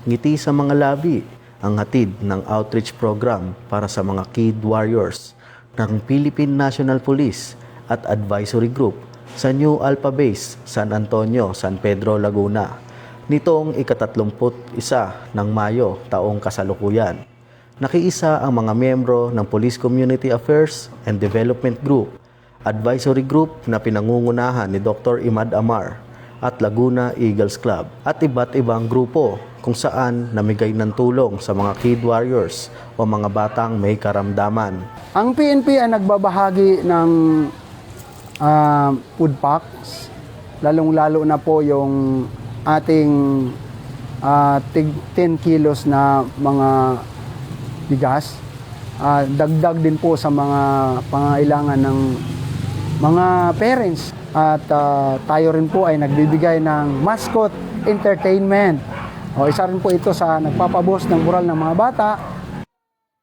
Ngiti sa mga labi ang hatid ng outreach program para sa mga kid warriors ng Philippine National Police at Advisory Group sa New Alpha Base, San Antonio, San Pedro, Laguna nitong ika-31 ng Mayo taong kasalukuyan. Nakiisa ang mga miyembro ng Police Community Affairs and Development Group, Advisory Group na pinangungunahan ni Dr. Imad Amar at Laguna Eagles Club at iba't ibang grupo kung saan namigay ng tulong sa mga kid warriors o mga batang may karamdaman. Ang PNP ay nagbabahagi ng food packs, lalong-lalo na po yung ating 10 kilos na mga bigas. Dagdag din po sa mga pangailangan ng mga parents. At tayo rin po ay nagbibigay ng mascot entertainment. Isa rin po ito sa nagpapabos ng moral ng mga bata.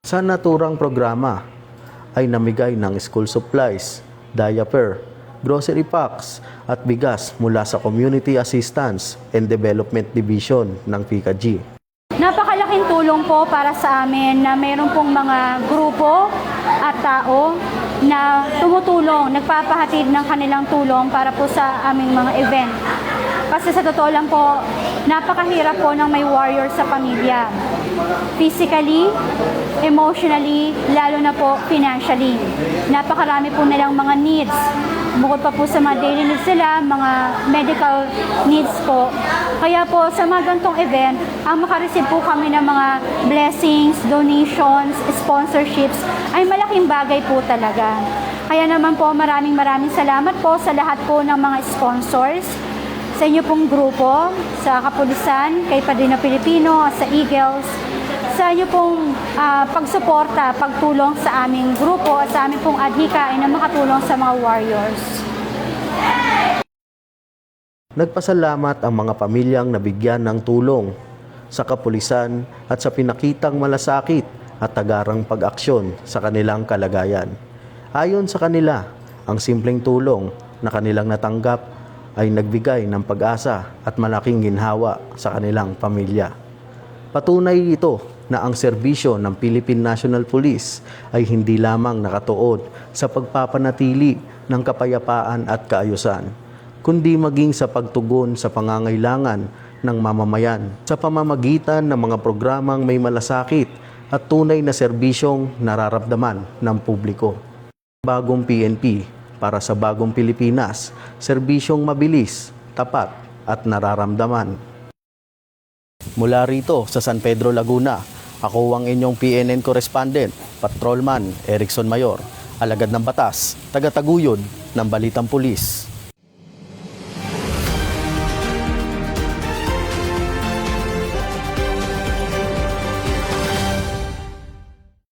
Sa naturang programa ay namigay ng school supplies, diaper, grocery packs at bigas mula sa Community Assistance and Development Division ng PICAG. Napakalaking tulong po para sa amin na mayroon pong mga grupo at tao na tumutulong, nagpapahatid ng kanilang tulong para po sa aming mga event. Kasi sa totoo lang po, napakahirap po ng may warrior sa pamilya. Physically, emotionally, lalo na po financially. Napakarami po nilang mga needs. Bukod pa po sa mga daily needs nila, mga medical needs po. Kaya po sa mga ganitong event, ang makareceive po kami ng mga blessings, donations, sponsorships, ay malaking bagay po talaga. Kaya naman po maraming salamat po sa lahat po ng mga sponsors, sa inyo pong grupo, sa Kapulisan, kay Padrino Pilipino, sa Eagles, sa inyo pong pagsuporta, pagtulong sa aming grupo at sa aming pong adhikain na makatulong sa mga warriors. Nagpasalamat ang mga pamilyang nabigyan ng tulong sa kapulisan at sa pinakitang malasakit at tagarang pag-aksyon sa kanilang kalagayan. Ayon sa kanila, ang simpleng tulong na kanilang natanggap ay nagbigay ng pag-asa at malaking ginhawa sa kanilang pamilya. Patunay ito na ang serbisyo ng Philippine National Police ay hindi lamang nakatuon sa pagpapanatili ng kapayapaan at kaayusan, kundi maging sa pagtugon sa pangangailangan ng mamamayan sa pamamagitan ng mga programang may malasakit at tunay na serbisyong nararamdaman ng publiko. Bagong PNP para sa bagong Pilipinas, serbisyong mabilis, tapat at nararamdaman. Mula rito sa San Pedro, Laguna, ako ang inyong PNN correspondent, Patrolman Erickson Mayor, alagad ng batas, tagataguyod ng Balitang Pulis.